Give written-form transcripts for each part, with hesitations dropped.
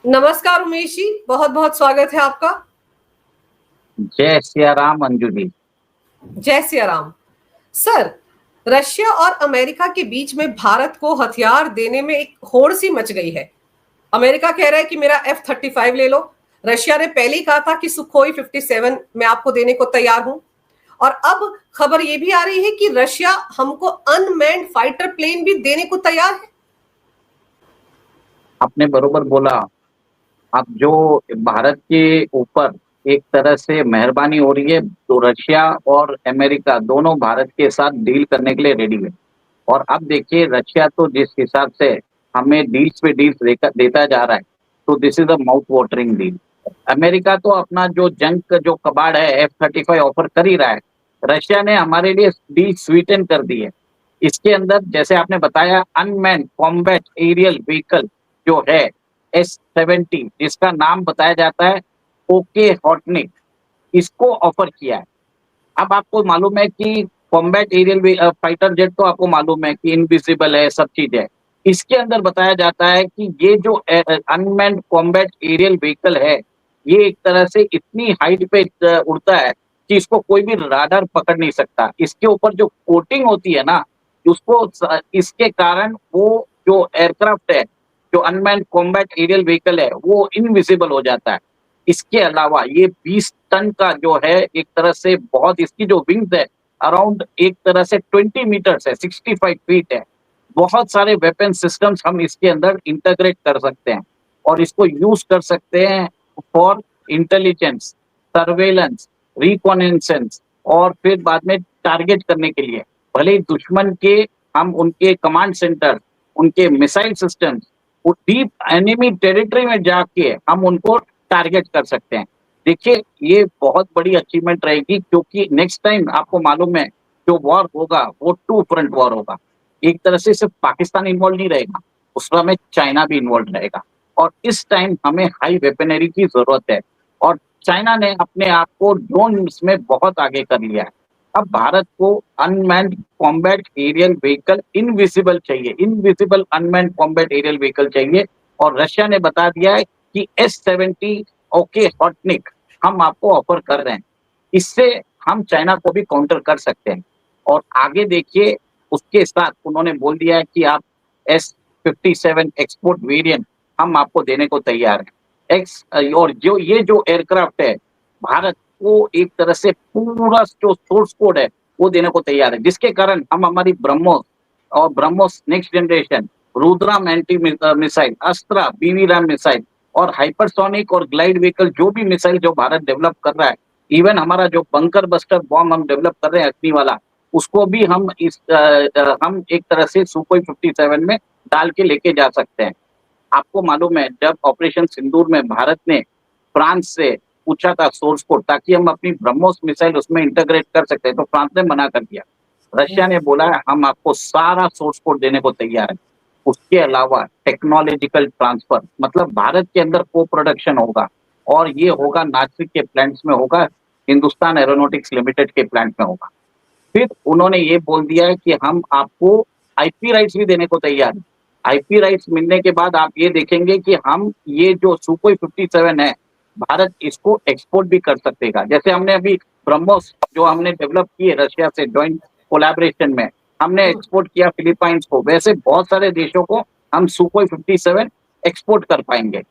नमस्कार उमेश जी, बहुत बहुत स्वागत है आपका। जय सिया राम अंजू जी। जय सिया राम। सर, रशिया और अमेरिका के बीच में भारत को हथियार देने में एक होड़ सी मच गई है। अमेरिका कह रहा है कि मेरा F-35 ले लो। रशिया ने पहले ही कहा था कि सुखोई 57 मैं आपको देने को तैयार हूं। और अब खबर यह भी आ रही है कि रशिया हमको अनमैन्ड फाइटर प्लेन भी देने को तैयार है। आपने बरोबर बोला। अब जो भारत के ऊपर एक तरह से मेहरबानी हो रही है, तो रशिया और अमेरिका दोनों भारत के साथ डील करने के लिए रेडी है। और अब देखिए, रशिया तो जिस हिसाब से हमें डील्स पे डील्स देता जा रहा है, तो this is a mouth watering deal. America तो अपना जो जंग का जो कबाड़ है F-35 ऑफर कर ही रहा है। रशिया ने हमारे लिए डील स्वीटन कर दी है। इसके अंदर जैसे आपने बताया, अनमैन्ड कॉम्बैट एरियल व्हीकल जो है S-70, जिसका नाम बताया जाता है ओके हॉटनिक, इसको ऑफर किया है। अब आपको मालूम है कि कॉम्बैट एरियल फाइटर जेट तो आपको मालूम है कि इनविजिबल है, सब चीज है। इसके अंदर बताया जाता है कि ये जो अनमैन्ड कॉम्बैट एरियल व्हीकल है, ये एक तरह से इतनी हाइट पे उड़ता है कि इसको कोई भी राडार पकड़ नहीं सकता। इसके ऊपर जो कोटिंग होती है ना, इसके कारण वो जो एयरक्राफ्ट है, जो अनमैन्ड कॉम्बैट एरियल व्हीकल है, वो इनविजिबल हो जाता है। इसके अलावा ये 20 टन का जो है, एक तरह से बहुत, इसकी जो विंग्स है अराउंड एक तरह से 20 मीटर्स है, 65 फीट है। बहुत सारे वेपन सिस्टम्स हम इसके अंदर इंटीग्रेट कर सकते हैं और इसको यूज कर सकते हैं फॉर इंटेलिजेंस, सर्वेलेंस, रिकॉनेसेंस और फिर बाद में टारगेट करने के लिए। भले ही दुश्मन के हम उनके कमांड सेंटर, उनके मिसाइल सिस्टम्स, वो डीप एनिमी टेरिटरी में जाके हम उनको टारगेट कर सकते हैं। देखिए, ये बहुत बड़ी अचीवमेंट रहेगी, क्योंकि नेक्स्ट टाइम आपको मालूम है जो वॉर होगा वो टू फ्रंट वॉर होगा। एक तरह से सिर्फ पाकिस्तान इन्वॉल्व नहीं रहेगा, उसमें चाइना भी इन्वॉल्व रहेगा। और इस टाइम हमें हाई वेपनरी की जरूरत है। और चाइना ने अपने आप को ड्रोन में बहुत आगे कर लिया है। अब भारत को unmanned combat aerial vehicle invisible चाहिए, invisible unmanned combat aerial vehicle चाहिए। और रशिया ने बता दिया है कि S-70 ओके हॉटनिक हम आपको ऑफर कर रहे हैं। इससे हम चाइना को भी काउंटर कर सकते हैं। और आगे देखिए, उसके साथ उन्होंने बोल दिया है कि आप S-57 एक्सपोर्ट वेरिएंट हम आपको देने को तैयार हैं। और जो ये जो एयरक्राफ्ट है, भारत को एक तरह से पूरा जो सोर्स कोड है वो देने को तैयार है, जिसके कारण हम हमारी ब्रह्मोस और BrahMos next generation, Rudram anti missile, अस्त्रा BB RAM missile और हाइपरसोनिक और ग्लाइड व्हीकल, जो भी मिसाइल जो भारत डेवलप कर रहा है, इवन हमारा जो बंकर बस्टर बॉम्ब हम डेवलप कर रहे हैं अग्नि वाला, उसको भी हम हम एक तरह से सुखोई 57 में डाल के लेके जा सकते हैं। आपको मालूम है, जब ऑपरेशन सिंदूर में भारत ने फ्रांस से पूछा था सोर्स कोड, ताकि हम अपनी ब्रह्मोस मिसाइल उसमें इंटीग्रेट कर सकते हैं, तो फ्रांस ने मना कर दिया। रशिया ने बोला है हम आपको सारा सोर्स कोड देने को तैयार है। उसके अलावा टेक्नोलॉजिकल ट्रांसफर, मतलब भारत के अंदर को प्रोडक्शन होगा, और ये होगा नासिक के प्लांट्स में होगा, हिंदुस्तान एरोनॉटिक्स लिमिटेड के प्लांट में होगा। फिर उन्होंने ये बोल दिया है कि हम आपको IP राइट्स भी देने को तैयार हैं। IP राइट्स मिलने के बाद आप ये देखेंगे कि हम ये जो सुखोई 57 है, भारत इसको एक्सपोर्ट भी कर सकेगा। जैसे हमने अभी ब्रह्मोस जो हमने डेवलप किए रशिया से जॉइंट कोलैबोरेशन में, हमने एक्सपोर्ट किया फिलीपाइंस को, वैसे बहुत सारे देशों को हम सुखोई 57 एक्सपोर्ट कर पाएंगे।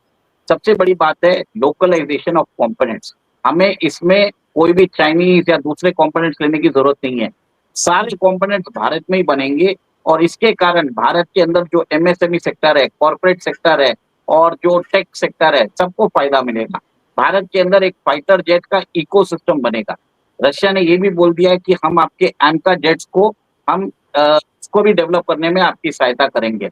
सबसे बड़ी बात है लोकलाइजेशन ऑफ कंपोनेंट्स। हमें इसमें कोई भी चाइनीज या दूसरे कंपोनेंट्स लेने की जरूरत नहीं है, सारे कंपोनेंट्स भारत में ही बनेंगे। और इसके कारण भारत के अंदर जो MSME सेक्टर है, कॉर्पोरेट सेक्टर है और जो टेक सेक्टर है, सबको फायदा मिलेगा। भारत के अंदर एक फाइटर जेट का इकोसिस्टम बनेगा। रशिया ने ये भी बोल दिया है कि हम आपके एमका जेट्स को हम उसको भी डेवलप करने में आपकी सहायता करेंगे।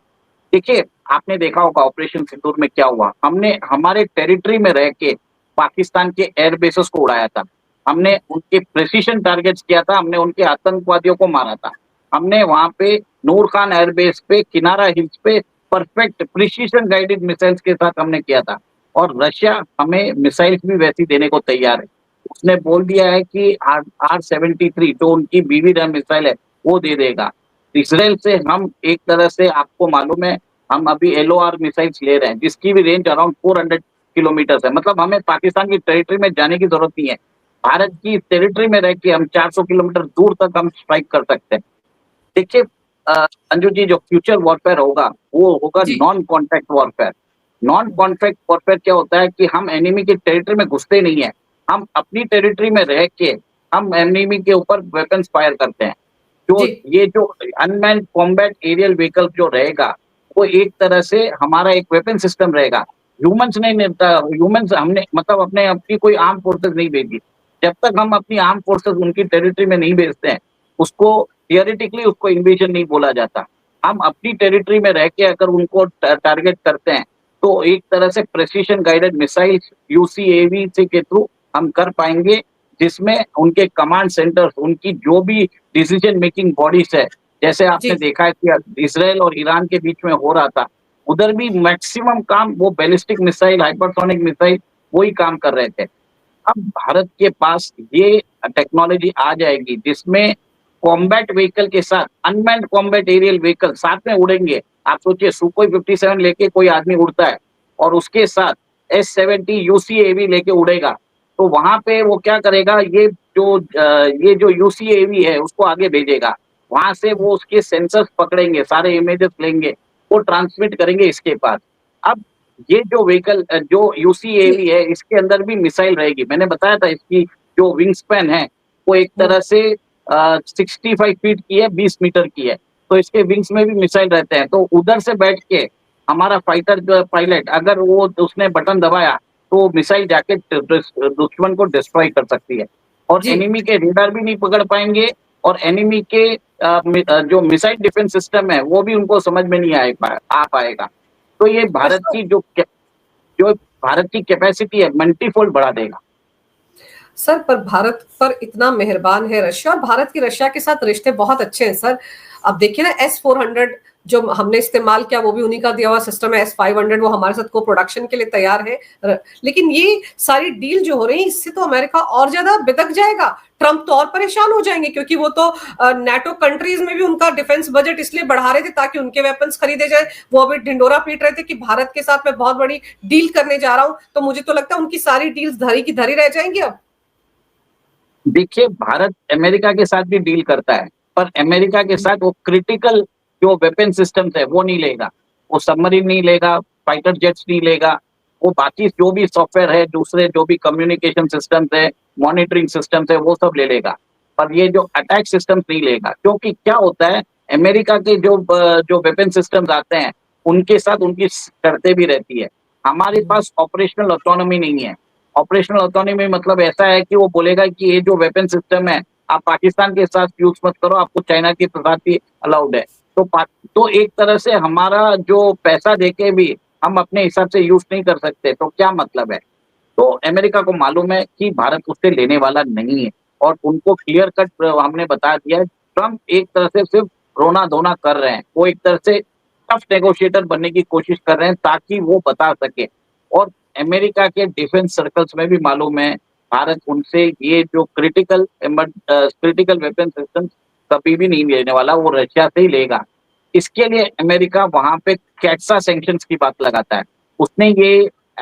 देखिए, आपने देखा होगा ऑपरेशन सिंदूर में क्या हुआ। हमने हमारे टेरिटरी में रह के पाकिस्तान के एयरबेसेस को उड़ाया था, हमने उनके प्रिसीशन टारगेट्स किया था, हमने उनके आतंकवादियों को मारा था। हमने वहां पे नूर खान एयरबेस पे, किनारा हिल्स पे परफेक्ट प्रिसीशन गाइडेड मिसाइल्स के साथ हमने किया था। और रशिया हमें मिसाइल्स भी वैसी देने को तैयार है। उसने बोल दिया है कि R-73 जो उनकी BB रैम मिसाइल है वो दे देगा। इसराइल से हम एक तरह से, आपको मालूम है, हम अभी LOR मिसाइल्स ले रहे हैं, जिसकी भी रेंज अराउंड 400 किलोमीटर्स है। मतलब हमें पाकिस्तान की टेरिटरी में जाने की जरूरत नहीं है। भारत की टेरिटरी में रह के हम 400 किलोमीटर दूर तक हम स्ट्राइक कर सकते हैं। देखिए अंजू जी, जो फ्यूचर वॉरफेयर होगा वो होगा जी non contact warfare. Non contact warfare क्या होता है कि हम एनिमी की टेरिटरी में घुसते नहीं है, हम अपनी टेरिटरी में रह के हम एनिमी के ऊपर वेपन्स फायर करते हैं। जो जी ये जो अनमैन्ड कॉम्बैट एरियल व्हीकल जो रहेगा, वो एक तरह से हमारा एक वेपन सिस्टम रहेगा। ह्यूमंस नहीं मिलता, ह्यूमंस हमने मतलब अपने अपनी कोई आर्म फोर्सेस नहीं भेजी। जब तक हम अपनी आर्म फोर्सेस उनकी टेरिटरी में नहीं भेजते हैं, उसको थियोरेटिकली उसको इन्वेजन नहीं बोला जाता। हम अपनी टेरिटरी में रह के अगर उनको टारगेट करते हैं, तो एक तरह से प्रेसिशन गाइडेड मिसाइल्स UCAV से के थ्रू हम कर पाएंगे, जिसमें उनके कमांड सेंटर्स, उनकी जो भी डिसीजन मेकिंग बॉडीज है, जैसे आपने जी देखा है कि इजराइल और ईरान के बीच में हो रहा था, उधर भी मैक्सिमम काम वो बैलिस्टिक मिसाइल, हाइपरसोनिक मिसाइल वही काम कर रहे थे। अब भारत के पास ये टेक्नोलॉजी आ जाएगी जिसमें कॉम्बैट व्हीकल के साथ अनमैन्ड कॉम्बैट एरियल व्हीकल साथ में उड़ेंगे। आप सोचिए, सुखोई 57 लेके कोई आदमी उड़ता है और उसके साथ S-70 UCAV लेके उड़ेगा, तो वहां पे वो क्या करेगा, ये जो UCAV है उसको आगे भेजेगा, वहां से वो उसके सेंसर्स पकड़ेंगे, सारे इमेजेस लेंगे, वो ट्रांसमिट करेंगे इसके पास। अब ये जो व्हीकल जो जी UCAV है, इसके अंदर भी मिसाइल रहेगी। मैंने बताया था इसकी जो विंग स्पैन है वो एक तरह से 65 फीट की है, 20 मीटर की है, तो इसके विंग्स में भी मिसाइल रहते हैं। तो उधर से बैठ के हमारा फाइटर जो पायलट, अगर वो उसने बटन दबाया तो मिसाइल जाके दुश्मन को डिस्ट्रॉय कर सकती है, और जी एनिमी के रेडार भी नहीं पकड़ पाएंगे, और एनिमी के जो मिसाइल डिफेंस सिस्टम है वो भी उनको समझ में नहीं आ पाएगा। तो ये पर भारत सर की जो भारत की कैपेसिटी है मल्टीफोल्ड बढ़ा देगा। सर पर भारत पर इतना मेहरबान है रशिया, और भारत की रशिया के साथ रिश्ते बहुत अच्छे हैं सर। अब देखिए ना, S-400 जो हमने इस्तेमाल किया वो भी उन्हीं का दिया हुआ सिस्टम है। S-500 वो हमारे साथ को प्रोडक्शन के लिए तैयार है। लेकिन ये सारी डील जो हो रही है, इससे तो अमेरिका और ज्यादा बिदक जाएगा। ट्रंप तो और परेशान हो जाएंगे, क्योंकि वो तो नेटो कंट्रीज में भी उनका डिफेंस बजट इसलिए बढ़ा रहे थे ताकि उनके वेपन्स खरीदे जाए। वो अभी ढिंडोरा पीट रहे थे कि भारत के साथ मैं बहुत बड़ी डील करने जा रहा हूं। तो मुझे तो लगता है उनकी सारी डील्स धरी की धरी रह जाएंगी अब। देखिए, भारत अमेरिका के साथ भी डील करता है, पर अमेरिका के साथ वो क्रिटिकल जो वेपन सिस्टम्स है वो नहीं लेगा। वो सबमरीन नहीं लेगा, फाइटर जेट्स नहीं लेगा, वो बाकी जो भी सॉफ्टवेयर है, दूसरे जो भी कम्युनिकेशन सिस्टम्स है, मॉनिटरिंग सिस्टम्स है, वो सब ले लेगा, पर ये जो अटैक सिस्टम्स नहीं लेगा। क्योंकि क्या होता है, अमेरिका के जो वेपन सिस्टम्स आते हैं उनके साथ उनकी शर्तें भी रहती है। हमारे पास ऑपरेशनल ऑटोनॉमी नहीं है। ऑपरेशनल ऑटोनॉमी मतलब ऐसा है कि वो बोलेगा कि ये जो वेपन सिस्टम है आप पाकिस्तान के साथ यूज मत करो, आपको चाइना के साथ ही अलाउड है। तो एक तरह से हमारा जो पैसा देके भी हम अपने हिसाब से यूज नहीं कर सकते, तो क्या मतलब है। तो अमेरिका को मालूम है कि भारत उससे लेने वाला नहीं है, और उनको क्लियर कट हमने बता दिया है। ट्रम्प एक तरह से सिर्फ रोना धोना कर रहे हैं, वो एक तरह से टफ नेगोशिएटर बनने की कोशिश कर रहे हैं ताकि वो बता सके। और अमेरिका के डिफेंस सर्कल्स में भी मालूम है भारत उनसे ये जो क्रिटिकल वेपन सिस्टम कभी भी नहीं लेने वाला, वो रशिया से ही लेगा। इसके लिए अमेरिका वहां पे कैट्सा सैंक्शंस की बात लगाता है। उसने ये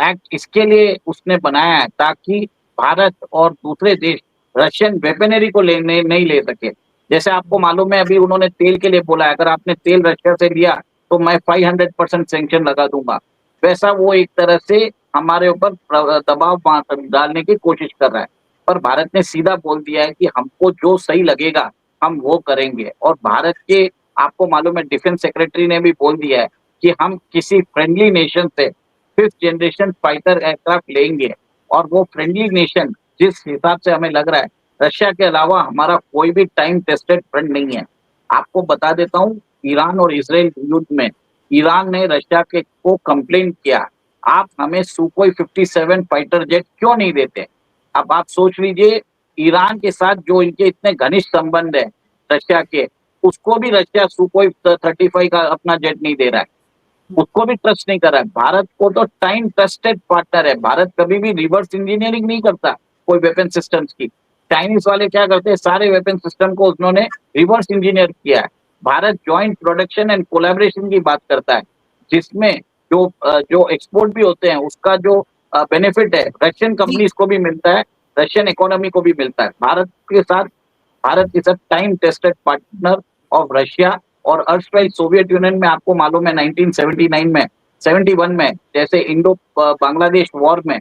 एक्ट इसके लिए उसने बनाया है ताकि भारत और दूसरे देश रशियन वेपनरी को लेने नहीं ले सके। जैसे आपको मालूम है अभी उन्होंने तेल के लिए बोला है, अगर आपने तेल रशिया से लिया तो मैं 500% सैंक्शन लगा दूंगा। वैसा वो एक तरह से हमारे ऊपर दबाव डालने की कोशिश कर रहा है, पर भारत ने सीधा बोल दिया है कि हमको जो सही लगेगा हम वो करेंगे। और भारत के आपको मालूम है डिफेंस सेक्रेटरी ने भी बोल दिया है कि हम किसी फ्रेंडली नेशन से 5th जनरेशन फाइटर एयरक्राफ्ट लेंगे, और वो फ्रेंडली नेशन जिस हिसाब से हमें लग रहा है रशिया के अलावा हमारा कोई भी टाइम टेस्टेड फ्रेंड नहीं है। आपको बता देता हूँ, ईरान और इसराइल युद्ध में ईरान ने रशिया के को कंप्लेन किया, आप हमें सुखोई 57 फाइटर जेट क्यों नहीं देते। अब आप सोच लीजिए, ईरान के साथ जो इनके इतने घनिष्ठ संबंध है रशिया के, उसको भी रशिया सुखोई 35 का अपना जेट नहीं दे रहा है, उसको भी ट्रस्ट नहीं कर रहा है। भारत को तो टाइम ट्रस्टेड पार्टनर है, भारत कभी भी रिवर्स इंजीनियरिंग नहीं करता कोई वेपन सिस्टम्स की। चाइनीज वाले क्या करते हैं, सारे वेपन सिस्टम को उन्होंने रिवर्स इंजीनियर किया है। Bharat joint production and collaboration की बात करता है, जिसमें जो एक्सपोर्ट भी होते हैं उसका जो बेनिफिट है रशियन जी। कंपनीज को भी मिलता है, रशियन इकोनॉमी को भी मिलता है। Bharat is a time tested partner of Russia. और अर्स्टवाइल सोवियत यूनियन में आपको मालूम है 1979 में 71 में जैसे इंडो बांग्लादेश वॉर में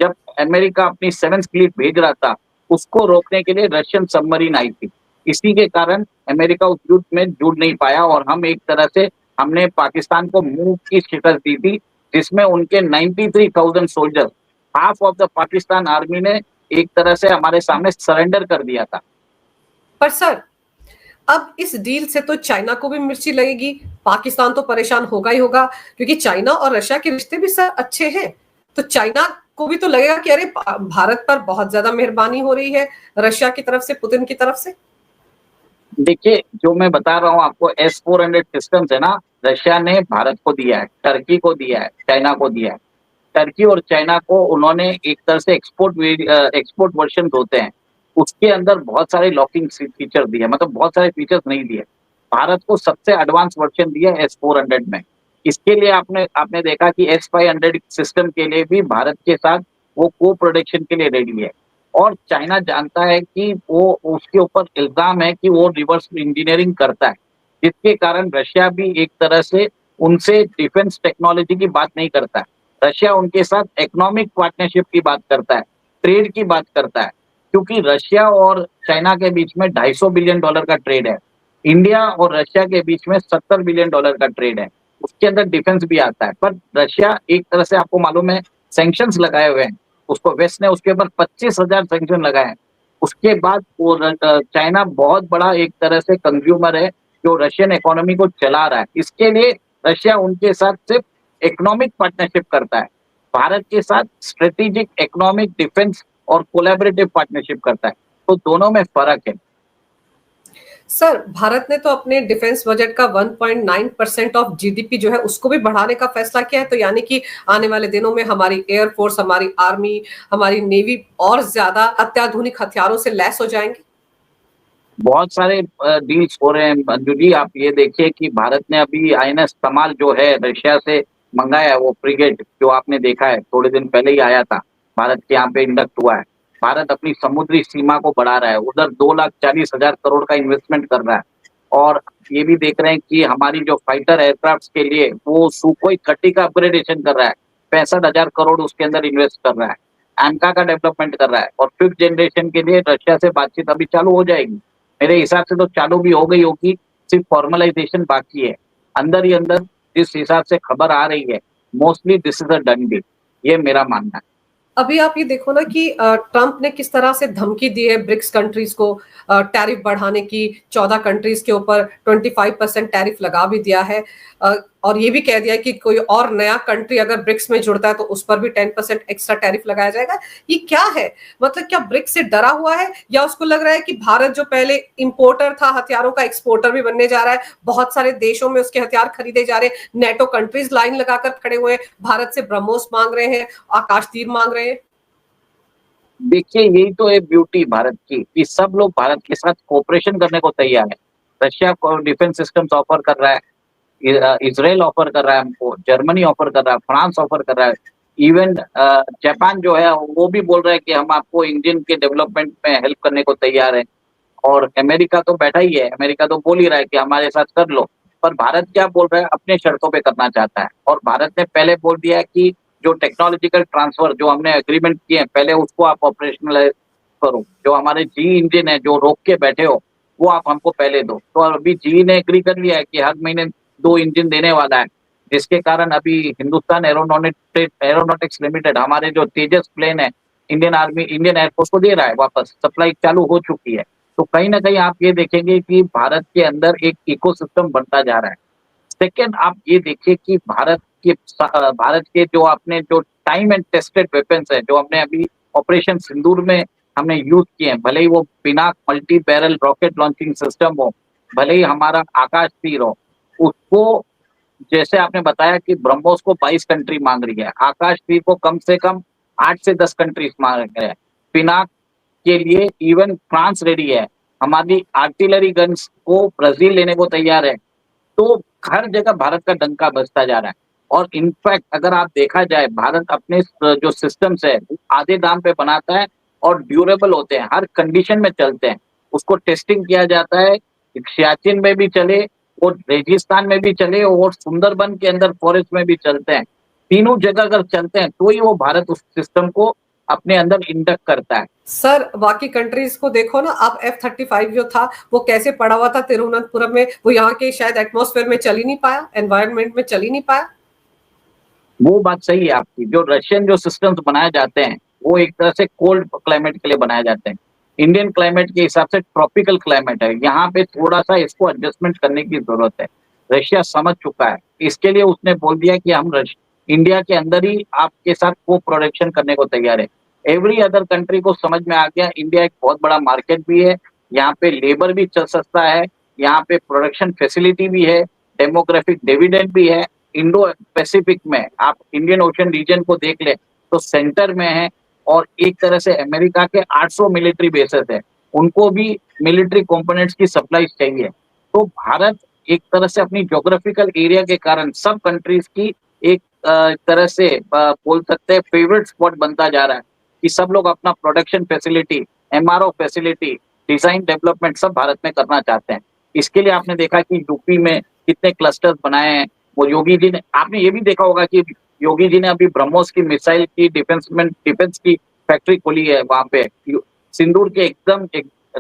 जब अमेरिका अपनी 7th फ्लीट भेज रहा था, उसको रोकने के लिए रशियन सबमरीन आई थी। इसी के कारण अमेरिका उस युद्ध में जुड़ नहीं पाया और हम एक तरह से हमने पाकिस्तान को मुंह की शिकस्त दी थी, जिसमें उनके 93,000 soldier, half of the Pakistan army ने एक तरह से हमारे सामने सरेंडर कर दिया था। पर सर, अब इस डील से तो चाइना को भी मिर्ची लगेगी, पाकिस्तान तो परेशान होगा ही होगा, क्योंकि चाइना और रशिया के रिश्ते भी सर अच्छे हैं। तो चाइना को भी तो लगेगा कि अरे भारत पर बहुत ज्यादा मेहरबानी हो रही है रशिया की तरफ से, पुतिन की तरफ से। देखिए, जो मैं बता रहा हूँ आपको S-400 सिस्टम्स है ना, रशिया ने भारत को दिया है, टर्की को दिया है, चाइना को दिया है। टर्की और चाइना को उन्होंने एक तरह से एक्सपोर्ट वर्जन होते हैं, उसके अंदर बहुत सारे लॉकिंग फीचर दिए, मतलब बहुत सारे फीचर्स नहीं दिए। भारत को सबसे एडवांस वर्जन दिया S-400 में। इसके लिए आपने देखा कि S-500 सिस्टम के लिए भी भारत के साथ वो को प्रोडक्शन के लिए रेडी है। और चाइना जानता है कि वो उसके ऊपर इल्जाम है कि वो रिवर्स इंजीनियरिंग करता है, जिसके कारण रशिया भी एक तरह से उनसे डिफेंस टेक्नोलॉजी की बात नहीं करता है। रशिया उनके साथ इकोनॉमिक पार्टनरशिप की बात करता है, ट्रेड की बात करता है, क्योंकि रशिया और चाइना के बीच में $250 बिलियन का ट्रेड है। इंडिया और रशिया के बीच में $70 बिलियन का ट्रेड है। उसके अंदर डिफेंस भी आता है, पर रशिया एक तरह से आपको मालूम है सैंक्शंस लगाए हुए हैं, उसको वेस्ट ने उसके ऊपर 25,000 सैंक्शन लगाए हैं। उसके बाद वो चाइना बहुत बड़ा एक तरह से कंज्यूमर है जो रशियन इकोनॉमी को चला रहा है। इसके लिए रशिया उनके साथ सिर्फ इकोनॉमिक पार्टनरशिप करता है, भारत के साथ स्ट्रेटेजिक इकोनॉमिक डिफेंस और कोलैबोरेटिव पार्टनरशिप करता है। तो दोनों में फर्क है। सर, भारत ने तो अपने डिफेंस बजट का 1.9% ऑफ जीडीपी जो है उसको भी बढ़ाने का फैसला किया है, तो यानी कि आने वाले दिनों में हमारी एयरफोर्स, हमारी आर्मी, हमारी नेवी और ज्यादा अत्याधुनिक हथियारों से लैस हो जाएंगे। बहुत सारे डील्स हो रहे हैं मंजू जी। आप ये देखिए कि भारत ने अभी INS कमाल जो है रशिया से मंगाया है, वो फ्रिगेट जो आपने देखा है थोड़े दिन पहले ही आया था, भारत के यहाँ पे इंडक्ट हुआ है। भारत अपनी समुद्री सीमा को बढ़ा रहा है, उधर 2,40,000 करोड़ का इन्वेस्टमेंट कर रहा है। और ये भी देख रहे हैं कि हमारी जो फाइटर एयरक्राफ्ट के लिए वो सुखोई 30 का अपग्रेडेशन कर रहा है, 65,000 करोड़ उसके अंदर इन्वेस्ट कर रहा है। एमका का डेवलपमेंट कर रहा है और 5th जनरेशन के लिए रशिया से बातचीत अभी चालू हो जाएगी। मेरे हिसाब से तो चालू भी हो गई होगी, सिर्फ फॉर्मलाइजेशन बाकी है। अंदर ही अंदर जिस हिसाब से खबर आ रही है, mostly this is a done deal, ये मेरा मानना है। अभी आप ये देखो ना कि ट्रंप ने किस तरह से धमकी दी है ब्रिक्स कंट्रीज को टैरिफ बढ़ाने की। 14 कंट्रीज के ऊपर 25% टैरिफ लगा भी दिया है, और ये भी कह दिया है कि कोई और नया कंट्री अगर ब्रिक्स में जुड़ता है तो उस पर भी 10% एक्स्ट्रा टैरिफ लगाया जाएगा। ये क्या है? मतलब क्या ब्रिक्स से डरा हुआ है, या उसको लग रहा है कि भारत जो पहले इंपोर्टर था हथियारों का एक्सपोर्टर भी बनने जा रहा है, बहुत सारे देशों में उसके हथियार खरीदे जा रहे हैं, नेटो कंट्रीज लाइन लगाकर खड़े हुए हैं, भारत से ब्रह्मोस मांग रहे हैं, आकाश तीर मांग रहे हैं। देखिए, यही तो है ब्यूटी भारत की कि सब लोग भारत के साथ कोऑपरेशन करने को तैयार है। रशिया को डिफेंस सिस्टम्स ऑफर कर रहा है, इजराइल ऑफर कर रहा है हमको, जर्मनी ऑफर कर रहा है, फ्रांस ऑफर कर रहा है, इवन जापान जो है वो भी बोल रहा है कि हम आपको इंजन के डेवलपमेंट में हेल्प करने को तैयार है। और अमेरिका तो बैठा ही है, अमेरिका तो बोल ही रहा है कि हमारे साथ कर लो। पर भारत क्या बोल रहा है, अपने शर्तों पे करना चाहता है। और भारत ने पहले बोल दिया है कि जो टेक्नोलॉजिकल ट्रांसफर जो हमने एग्रीमेंट किए हैं, पहले उसको आप ऑपरेशनलाइज करो। जो हमारे जी इंजन है जो रोक के बैठे हो, वो आप हमको पहले दो। तो अभी जी ने एग्री कर लिया है कि हर महीने 2 इंजन देने वाला है, जिसके कारण अभी हिंदुस्तान एरोनॉटिक्स लिमिटेड हमारे जो तेजस प्लेन है, इंडियन एयरफोर्स को दे रहा है वापस, सप्लाई चालू हो चुकी है। तो कहीं ना कहीं आप ये देखेंगे कि भारत के अंदर एक इकोसिस्टम बनता जा रहा है। सेकेंड, आप ये देखिए कि भारत के जो टाइम एंड टेस्टेड वेपन्स है, जो हमने अभी ऑपरेशन सिंदूर में हमने यूज किए हैं, भले ही वो Pinaka multi barrel rocket launching system हो, भले ही हमारा आकाश तीर हो, उसको जैसे आपने बताया कि ब्रह्मोस को 22 कंट्री मांग रही है, आकाश तीर को कम से कम 8 से 10 कंट्रीज मांग रहे हैं, पिनाक के लिए इवन फ्रांस रेडी है, हमारी आर्टिलरी गन्स को ब्राजील लेने को तैयार है। तो हर जगह भारत का डंका बजता जा रहा है। और इनफैक्ट अगर आप देखा जाए भारत अपने जो सिस्टम्स है आधे दाम पे बनाता है और ड्यूरेबल होते हैं, हर कंडीशन में चलते हैं। उसको टेस्टिंग किया जाता है, सियाचिन में भी चले और रेगिस्तान में भी चले और सुंदरबन के अंदर फॉरेस्ट में भी चलते हैं। तीनों जगह अगर चलते हैं तो ही वो भारत उस सिस्टम को अपने अंदर इंडक्ट करता है। सर बाकी कंट्रीज को देखो ना, अब F-35 जो था वो कैसे पड़ा हुआ था तिरुवनंतपुरम में, वो यहाँ के शायद एटमॉस्फेयर में चल ही नहीं पाया, एनवायरनमेंट में चल ही नहीं पाया। वो बात सही है आपकी। जो रशियन जो सिस्टम्स बनाए जाते हैं वो एक तरह से कोल्ड क्लाइमेट के लिए बनाए जाते हैं। इंडियन क्लाइमेट के हिसाब से ट्रॉपिकल क्लाइमेट है, यहाँ पे थोड़ा सा इसको एडजस्टमेंट करने की जरूरत है। रशिया समझ चुका है, इसके लिए उसने बोल दिया कि हम इंडिया के अंदर ही आपके साथ को प्रोडक्शन करने को तैयार है। एवरी अदर कंट्री को समझ में आ गया इंडिया एक बहुत बड़ा मार्केट भी है, यहाँ पे लेबर भी चल सकता है, यहाँ पे प्रोडक्शन फैसिलिटी भी है, डेमोग्राफिक डिविडेंड भी है। इंडो पैसिफिक में आप इंडियन ओशन रीजन को देख ले तो सेंटर में है और एक तरह से अमेरिका के 800 मिलिट्री बेसेस है, उनको भी मिलिट्री कंपोनेंट्स की सप्लाई चाहिए। तो भारत एक तरह से अपनी ज्योग्राफिकल एरिया के कारण सब कंट्रीज की एक तरह से बोल सकते हैं फेवरेट स्पॉट बनता जा रहा है कि सब लोग अपना production facility, MRO facility, design development सब भारत में करना चाहते हैं। इसके लिए आपने देखा कि यूपी में कितने क्लस्टर्स बनाए हैं। वो योगी जी ने, आपने ये भी देखा होगा कि योगी जी ने अभी ब्रह्मोस की मिसाइल की डिफेंस की फैक्ट्री खोली है वहां पे सिंदूर के एकदम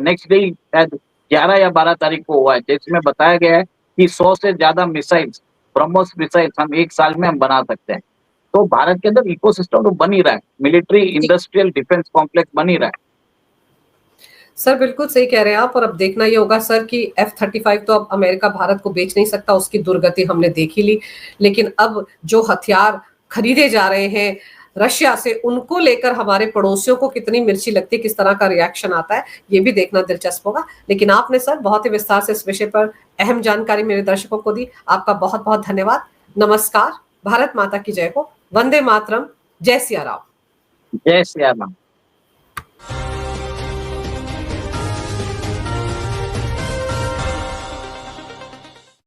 नेक्स्ट डे शायद 11 या 12 तारीख को हुआ है, जिसमें बताया गया है कि 100 से ज्यादा मिसाइल्स, ब्रह्मोस मिसाइल्स हम एक साल में हम बना सकते हैं। तो भारत के अंदर इकोसिस्टम तो बन ही रहा है, मिलिट्री इंडस्ट्रियल डिफेंस कॉम्प्लेक्स बन ही रहा है। सर बिल्कुल सही कह रहे हैं आप। और अब देखना ये होगा सर कि F-35 तो अब अमेरिका भारत को बेच नहीं सकता, उसकी दुर्गति हमने देख ही ली। लेकिन अब जो हथियार खरीदे जा रहे हैं रशिया से, उनको लेकर हमारे पड़ोसियों को कितनी मिर्ची लगती है, किस तरह का रिएक्शन आता है, ये भी देखना दिलचस्प होगा। लेकिन आपने सर बहुत ही विस्तार से इस विषय पर अहम जानकारी मेरे दर्शकों को दी, आपका बहुत बहुत धन्यवाद। नमस्कार, भारत माता की जय हो, वंदे मातरम, जय सिया राम। जय सिया राम।